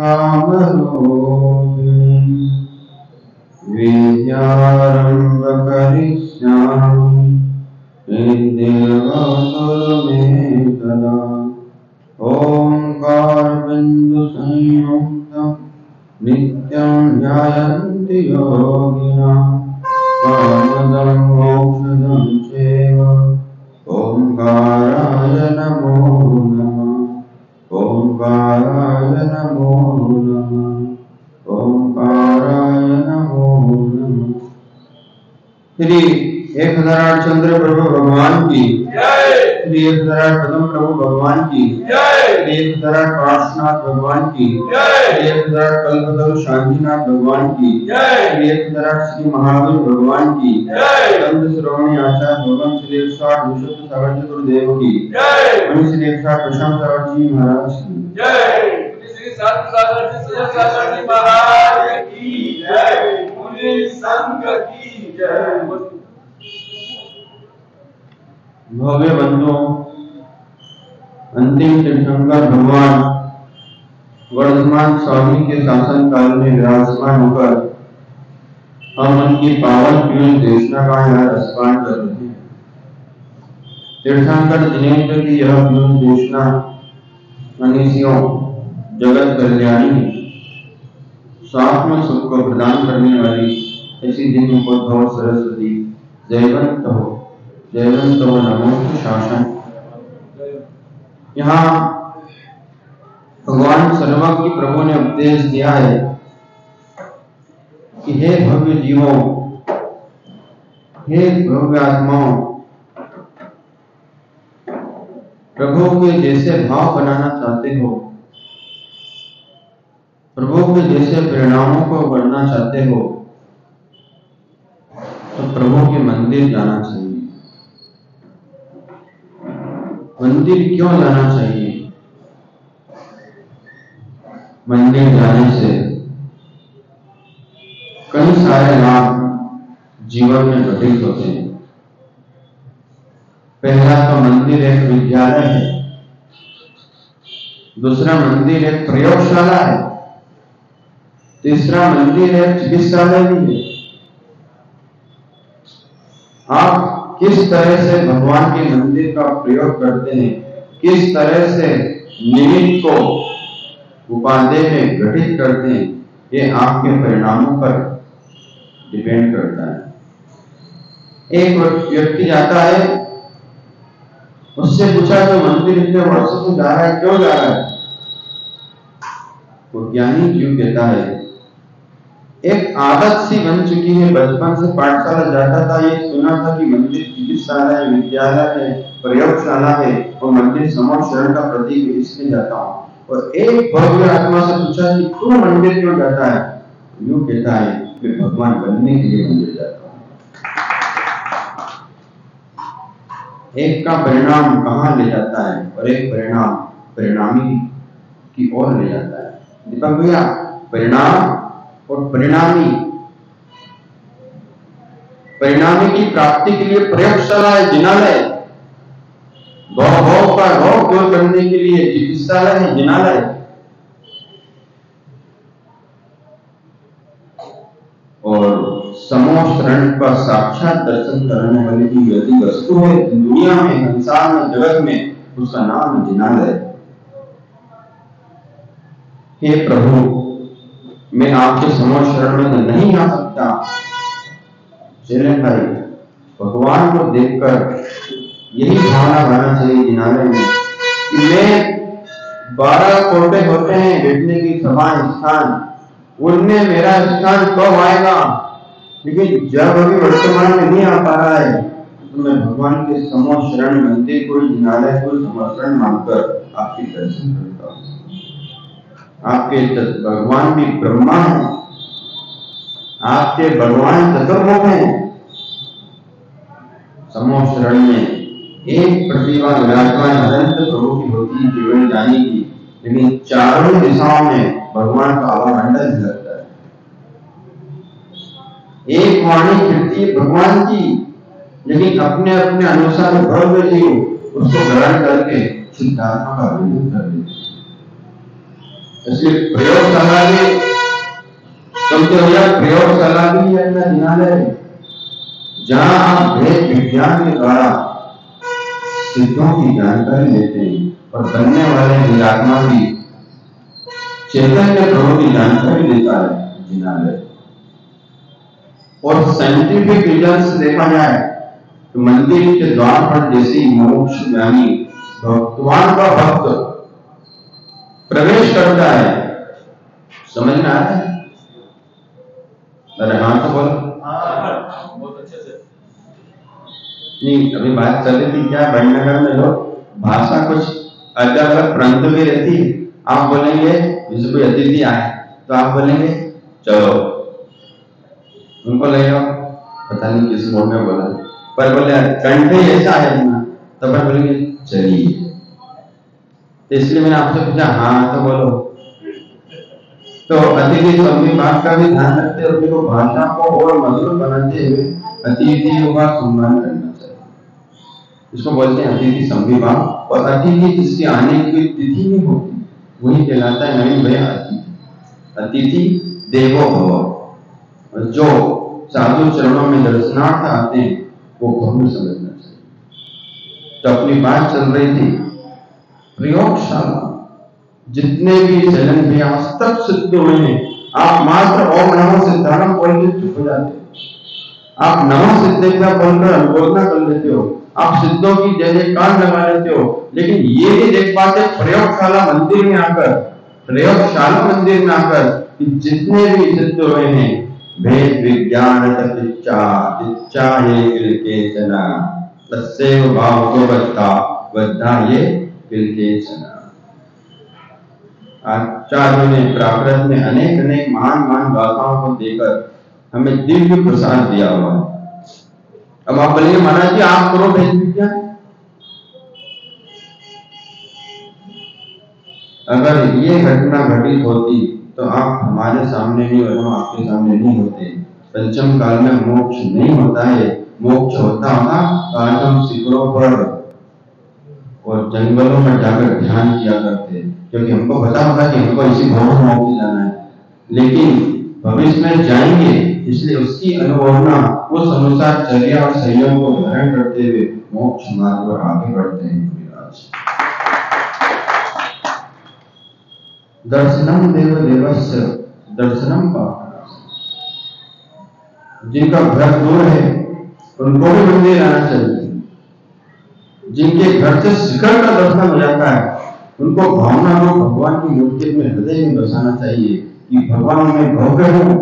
कामरूपिणी विद्यारम्भ करिष्यामि विद्यावतुर मे तदा। ओंकारबिंदु संयुक्तं नित्यं ध्यायन्ति योगिनः कामदं मोक्षदं चैव ओंकाराय नमो नमः। ओंकाराय नमो नमः। ओंकाराय नमो नमः। श्री 1008 चंद्र प्रभु भगवान की जय। श्री 1008 पद्म प्रभु भगवान की जय। श्री 1008 पार्श्वनाथ भगवान की जय। श्री 1008 कल्पतरु शांतिनाथ भगवान की जय। श्री 1008 श्री महावीर भगवान की जय। संत श्रोमणी आचार्य भगवान श्री 108 विशुद्ध सागर गुरुदेव की जय। श्री 108 प्रशांत सागर जी महाराज की जय। श्री संत सागर जी महाराज की जय। मुनि संघ की जय। भव्य बंधुओं, अंतिम तीर्थंकर भगवान वर्धमान स्वामी के शासन काल में विराजमान होकर हम उनकी पावन पीवन देशना का यहाँ रसपान कर रहे हैं। तीर्थंकर दिनेन्द्र की यह पीवन देशना मनीषियों जगत कल्याणी स्वात्म सुख को प्रदान करने वाली ऐसी दिन को सरस्वती जयवंत हो नमो शासन। यहाँ भगवान सर्वज्ञ प्रभु ने उपदेश दिया है कि हे भव्य जीवों, हे भव्य आत्माओं, प्रभु के जैसे भाव बनाना चाहते हो, प्रभु के जैसे परिणामों को बढ़ना चाहते हो, तो प्रभु के मंदिर जाना चाहिए। मंदिर क्यों जाना चाहिए? मंदिर जाने से कई सारे लाभ जीवन में घटित होते हैं। पहला तो मंदिर एक विद्यालय है, दूसरा मंदिर एक प्रयोगशाला है, तीसरा मंदिर एक चिकित्सालय भी है। आप किस तरह से भगवान के मंदिर का प्रयोग करते हैं, किस तरह से निमित्त को उपादेय में घटित करते हैं, ये आपके परिणामों पर डिपेंड करता है। एक व्यक्ति जाता है, उससे पूछा तो मंदिर इतने वर्षों से जा रहा है, क्यों जा रहा है? वो ज्ञानी जीव कहता है एक आदत सी बन चुकी है, बचपन से पाठशाला जाता था, ये सुना था कि मंदिर चिकित्सालय, विद्यालय है, प्रयोगशाला है और मंदिर समोच्च शरण का प्रतीक है, इसलिए जाता हूँ। और एक भव्य आत्मा से पूछा कि तू मंदिर क्यों जाता है? यूं कहता है कि भगवान बनने के लिए मंदिर जाता हूँ। एक का परिणाम कहाँ ले जाता है और एक परिणाम परिणामी की ओर ले जाता है। दीपक भैया, परिणाम और परिणामी की प्राप्ति के लिए प्रयोगशाला है, जिनालय, भोग का भोग दूर करने के लिए चिकित्सालय है, जिनालय। और समोच्च शरण का साक्षात दर्शन करने वाली की यदि वस्तु है दुनिया में, संसार में, जगत में, उसका नाम है जिनालय। हे प्रभु, मैं आपके समोच्च शरण में नहीं आ सकता। चले भाई, भगवान को देखकर यही भावना बनाना चाहिए जिनालय में कि मैं 12 कोटे होते हैं बैठने की सभा स्थान, उनमें मेरा स्थान कब आएगा? लेकिन जब अभी वर्तमान में नहीं आ पा रहा है तो मैं भगवान के समोच्च शरण मंदिर को, जिनालय को समर्पण मानकर आपके दर्शन करता हूँ। आपके भगवान भी ब्रह्मा है, आपके भगवान चतुर्मुख हैं। समोच्च शरण में एक प्रतिभा विराजमान अनंत प्रभु की होती है केवल जाने की, लेकिन चारों दिशाओं में भगवान का आवागमन लगता है। एक वाणी कीर्ति भगवान की, लेकिन अपने अपने अनुसार भव्य जीव उसको ग्रहण करके सिद्धात्मा का विरोध कर देते हैं। इसलिए प्रयोगशाला भी समझो यार, प्रयोगशाला भी है अपना जिनालय, जहां आप भेद विज्ञान के द्वारा सिद्धों की जानकारी लेते हैं और बनने वाले विरात्मा की चैतन्य प्रभु की जानकारी लेता है जिनालय। और साइंटिफिक रीजन से देखा जाए तो मंदिर के द्वार पर जैसे मोक्ष यानी भगवान का भक्त प्रवेश करता है, समझ में आता है? अरे हाँ तो बोलो। बहुत अच्छे से नहीं, अभी बात चल रही थी क्या बड़नगर में लोग भाषा कुछ अलग अलग प्रांत में रहती है। आप बोलेंगे जैसे कोई अतिथि आए तो आप बोलेंगे चलो, उनको लगेगा पता नहीं किस मोड में बोला, पर बोले कंठे ऐसा है ना, तब तो बोलेंगे चलिए। तो इसलिए मैंने आपसे पूछा हाँ तो बोलो। तो अतिथि संविभाग का भी ध्यान रखते हुए उनको भाषा को और मधुर बनाते हुए अतिथियों का सम्मान करना चाहिए। इसको बोलते हैं अतिथि संविभाग। और अतिथि जिसके आने की तिथि नहीं होती वही कहलाता है नवीन भैया अतिथि। अतिथि देवो भव। जो साधु चरणों में दर्शनार्थ आते हैं वो बहुत समझना चाहिए। तो अपनी बात चल रही थी प्रयोगशाला, जितने भी चलन भी आज तक सिद्ध हुए हैं, आप मात्र ओम नमो सिद्धारम बोल के चुप हो जाते हो। आप नमो सिद्धेभ्यः बोलकर अनुमोदना कर लेते हो, आप सिद्धों की जय जयकार लगा लेते हो, लेकिन ये नहीं देख पाते प्रयोगशाला मंदिर में आकर कि जितने भी सिद्ध हुए हैं भेद विज्ञान इच्छा ये केचना तस्यैव भावो बद्धा ये केचना। आचार्यों ने प्राकृत में अनेक अनेक महान गाथाओं को देकर हमें दिव्य प्रसाद दिया हुआ है। अब आप बोलेंगे महाराज जी आप करो भेद विज्ञान। अगर ये घटना घटित होती तो आप हमारे सामने नहीं और हम आपके सामने नहीं होते। पंचम काल में मोक्ष नहीं होता है। मोक्ष होता तो आज हम शिखरों पर और जंगलों में जाकर ध्यान किया करते, क्योंकि हमको पता होता कि हमको इसी भवन में जाना है, लेकिन भविष्य में जाएंगे, इसलिए उसकी अनुभावना उस अनुसार चर्या और संयम को धारण करते हुए मोक्ष मार्ग पर आगे बढ़ते हैं। दर्शनम देव देवस्य दर्शनम पावनम। जिनका घर दूर है उनको भी मंदिर आना चाहिए। जिनके घर से शिखर का दर्शन हो जाता है उनको भावना को भगवान की मूर्ति में हृदय में बसाना चाहिए कि भगवान में भव्य हूं।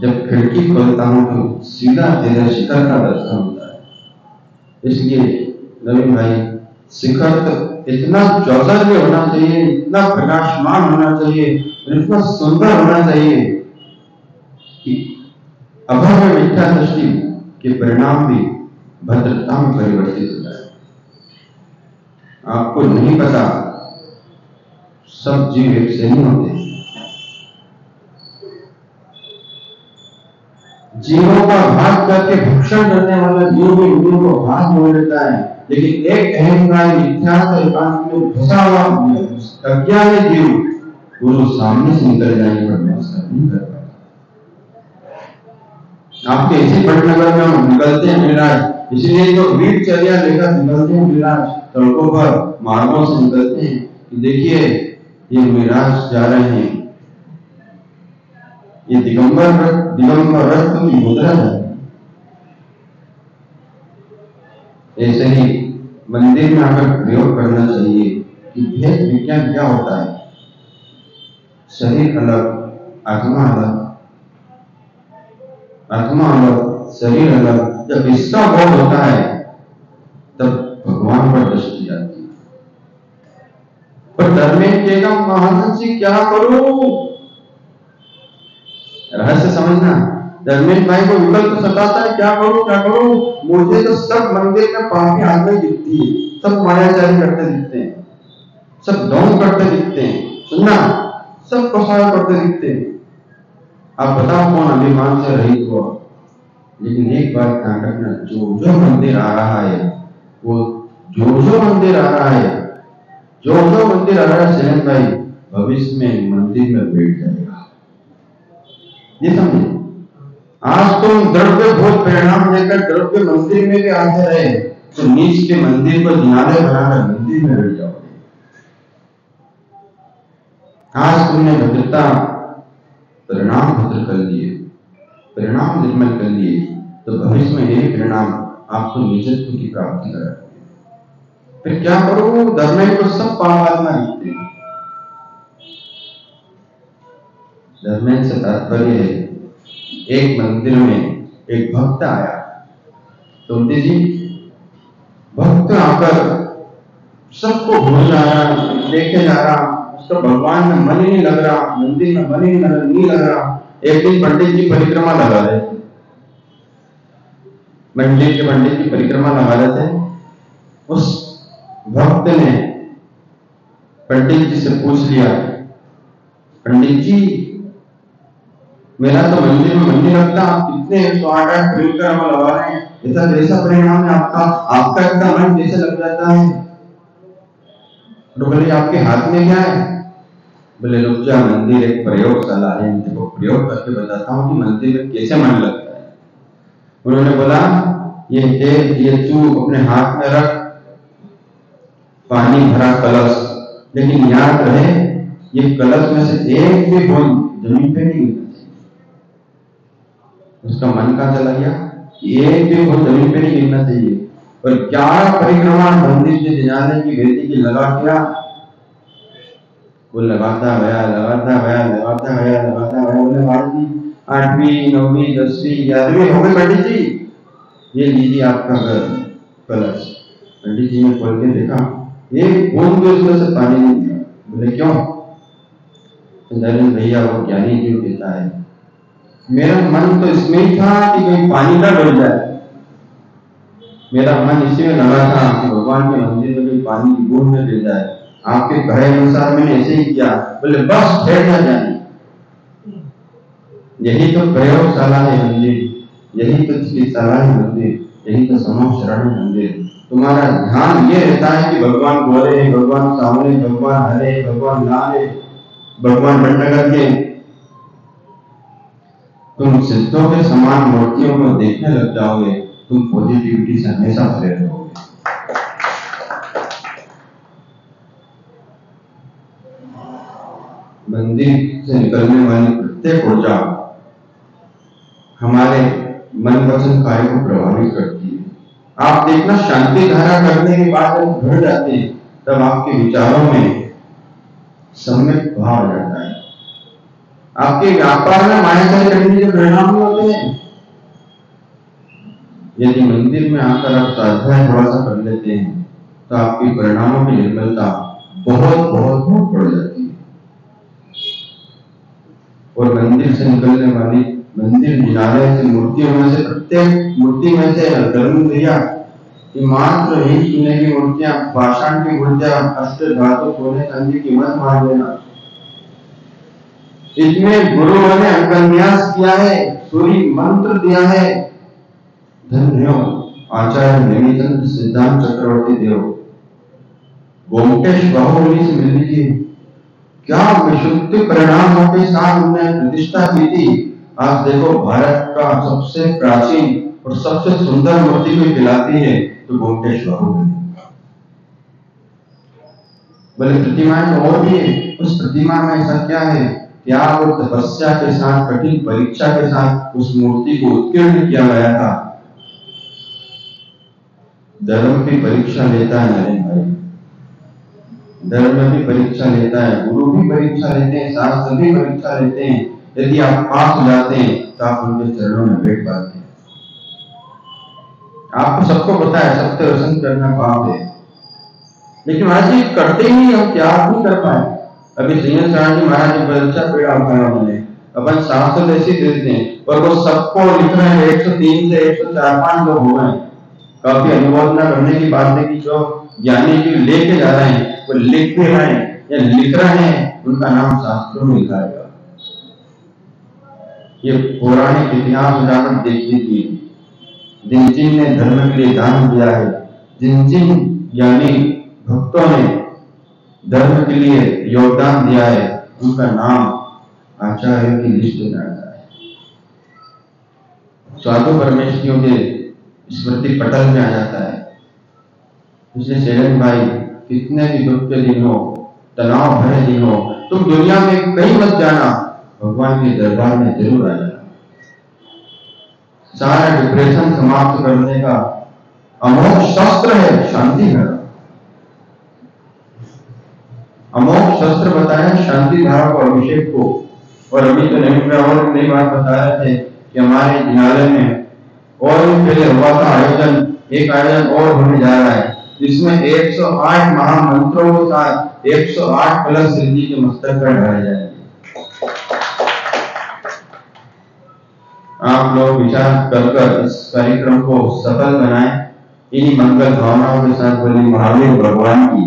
जब खिड़की खोलता हूं तो सीधा तेरे शिखर का दर्शन होता है। इसलिए नवीन भाई शिखर तो इतना चौधर्य होना चाहिए, इतना प्रकाशमान होना चाहिए, इतना सुंदर होना चाहिए कि अभव्य मिथ्या दृष्टि के परिणाम भी भद्रता में परिवर्तित हो जाए। आपको नहीं पता सब जीव एक से नहीं होते। जीवों का घात करके भक्षण करने वाला जीव भी जीवों को घात मोड़ लेता है, लेकिन एक अहंकार मिथ्या एकांत में फंसा हुआ अज्ञानी जीव गुरु सामने से निकल जाने पर व्यवस्था नहीं कर पाता। आपके इसी पटनगर में हम निकलते हैं मिराज, इसलिए तो वीर चर्या लेकर निकलते हैं मिराज, सड़कों पर मार्गों से निकलते हैं कि देखिए ये मिराज जा रहे हैं, ये दिगंबर रथ की मुद्रा है। ऐसे ही मंदिर में आकर प्रयोग करना चाहिए कि भेद विज्ञान क्या होता है। शरीर अलग, आत्मा अलग, आत्मा अलग, शरीर अलग। जब इसका बोध होता है तब भगवान पर दृष्टि आती है। पर धर्मेंद्र कहेगा महाराज जी क्या करूं? रहस्य समझना। धर्मेंद्र भाई को विकल्प सताता है, क्या करूं? मुझे तो सब मंदिर में पापी आदमी दिखती है, सब मायाचारी करते दिखते हैं, सब ढोंग करते दिखते हैं, सुनना सब प्रसार करते दिखते हैं। आप बताओ कौन अभिमान से रहित हुआ? लेकिन एक बात ध्यान रखना, जो मंदिर आ रहा है वो जो मंदिर आ रहा है जो जो मंदिर आ रहा है सेवन भाई भविष्य में मंदिर में बैठ जाएगा। ये समझे, आज तुम द्रव्य भोग परिणाम लेकर द्रव्य मंदिर में भी आते रहे तो नीच के मंदिर को जिनालय बनाकर मंदिर में बैठ जाओगे। आज तुमने भद्रता परिणाम भद्र कर लिए, परिणाम निर्मल कर लिए, तो भविष्य में यही परिणाम आपको निजत्व की प्राप्ति कराएगा। फिर क्या करो, धर्म को सब पावात्मा लिखते हैं। धर्म से तात्पर्य है, एक मंदिर में एक भक्त आया, तो जी भक्त आकर सबको भूल जा रहा, देखे जा रहा, उसका भगवान में मन ही नहीं लग रहा, मंदिर में मन ही नहीं लग रहा। एक दिन पंडित जी परिक्रमा लगा रहे थे, मंदिर के पंडित जी परिक्रमा लगा रहे थे। उस भक्त ने पंडित जी से पूछ लिया, पंडित जी मेरा तो मंदिर में मन नहीं लगता, आप कितने 108 परिक्रमा लगा रहे हैं, ऐसा परिणाम है आपका इतना मन कैसे लग जाता है? तो बोले आपके हाथ में क्या है? बोले रुक जा, मंदिर एक प्रयोगशाला है, देखो प्रयोग करके बताता हूँ कि मंदिर में कैसे मन लगता है। उन्होंने बोला ये तेल ये चूक अपने हाथ में रख, पानी भरा कलश, लेकिन याद रहे ये कलश में से एक भी बूंद जमीन पे नहीं गिरना चाहिए। उसका मन कहाँ चला गया? एक भी बूंद जमीन पे नहीं गिरना चाहिए। और 11 परिक्रमा मंदिर के जिनालय की बेटी की लगा दिया, वो लगाता गया बोले महाराज 8वीं 9वीं 10वीं 11वीं हो गई पंडित जी, ये लीजिए आपका कलश। पंडित जी ने खोल के देखा, एक बूंद भी उसमें से पानी नहीं दिया। बोले क्यों? भैया वो ज्ञानी जीव कहता है, मेरा मन तो इसमें ही था कि कहीं पानी ना डल जाए, मेरा मन इसी में लगा था कि भगवान के मंदिर में कोई पानी की बूंद न गिर जाए। आपके कहे अनुसार मैंने ऐसे ही किया। बोले बस ठहर ना जाए, यही तो प्रयोगशाला है मंदिर, यही तो चिकित्सालय है मंदिर, यही तो समूह शरण है मंदिर। तुम्हारा ध्यान ये रहता है कि भगवान गोरे, भगवान सामने, भगवान हरे, भगवान लाले, भगवान बंटगर के। तुम सिद्धों के समान मूर्तियों को देखने लग जाओगे, तुम पॉजिटिविटी से हमेशा भरे रहोगे। मंदिर से निकलने वाली प्रत्येक ऊर्जा हमारे मन वचन काय को प्रभावित करती है। आप देखना, शांति धारा करने के बाद जब घर जाते हैं तब आपके विचारों में सम्यक भाव आ जाता है। आपके व्यापार में मायाजाल करने के परिणाम होते हैं। यदि मंदिर में आकर आप स्वाध्याय थोड़ा सा कर लेते हैं तो आपके परिणामों की निर्मलता बहुत बहुत बहुत बढ़ जाती है। और मंदिर से निकलने वाली, मंदिर जिनालय से मूर्तियों में से प्रत्येक मूर्ति में से धर्म दिया कि मात्र ही चुने की मूर्तियां, पाषाण की मूर्तियां, अष्ट धातु सोने चांदी की मत मान लेना। इसमें गुरुओं ने अंगन्यास किया है, सूर्य मंत्र दिया है। धन्य आचार्य नेमिचंद्र सिद्धांत चक्रवर्ती देव, गोमटेश बाहुबली से मिल लीजिए, क्या विशुद्ध परिणामों के साथ उन्होंने प्रतिष्ठा की थी। आज देखो भारत का सबसे प्राचीन और सबसे सुंदर मूर्ति कोई खिलाती है तो गोमटेश बाहुबली। बोले प्रतिमा तो और भी है, उस प्रतिमा में ऐसा क्या है? त्याग और तपस्या के साथ, कठिन परीक्षा के साथ उस मूर्ति को उत्कीर्ण किया गया था। धर्म की परीक्षा लेता है नरेंद्र भाई, धर्म भी परीक्षा लेता है, गुरु भी परीक्षा लेते हैं, शास्त्र भी परीक्षा लेते हैं। यदि आप पास हो जाते हैं तो आप उनके चरणों में बैठ पाते हैं। आपको सबको पता है सत्य दर्शन करना पाप है, लेकिन आज ये करते ही नहीं, हम त्याग नहीं कर पाए। अभी संयम जी महाराज जी बड़ा अच्छा पेड़ा उठाया उन्होंने, अपन शास्त्र ऐसे देते हैं और वो सबको लिख रहे हैं। 103 से 104-5 लोग हो गए। काफी अनुमोदना करने की बात है कि जो ज्ञानी जी लेके जा रहे हैं वो लिख भी रहे हैं या लिख रहे हैं, उनका नाम शास्त्रों में लिखा है। ये पौराणिक इतिहास उजागर देख लीजिए, जिन जिन ने धर्म के लिए दान दिया है, जिन जिन ज्ञानी भक्तों ने धर्म के लिए योगदान दिया है, उनका नाम आचार्य की लिस्ट में आता है, साधु परमेश्वरियों के स्मृति पटल में आ जाता है। इसलिए शैलेंद्र भाई, कितने भी दुख के दिन हो, तनाव भरे दिन हो, तुम दुनिया में कहीं मत जाना, भगवान के दरबार में जरूर आ जाना। सारा डिप्रेशन समाप्त करने का अमोघ शस्त्र है शांति धारा। अमोघ शस्त्र बताया शांति धारा को, अभिषेक को। और अभी तो नहीं, और नई बात बता रहे थे कि हमारे विद्यालय में और भी पहले हुआ था आयोजन, एक आयोजन और होने जा रहा है, जिसमें 108 महामंत्रों के साथ 108 कलश सिद्धि के मस्तक पर ढाए जाएंगे। आप लोग विचार कर इस कार्यक्रम को सफल बनाएं। इन्हीं मंगल भावनाओं के साथ बोले महावीर भगवान की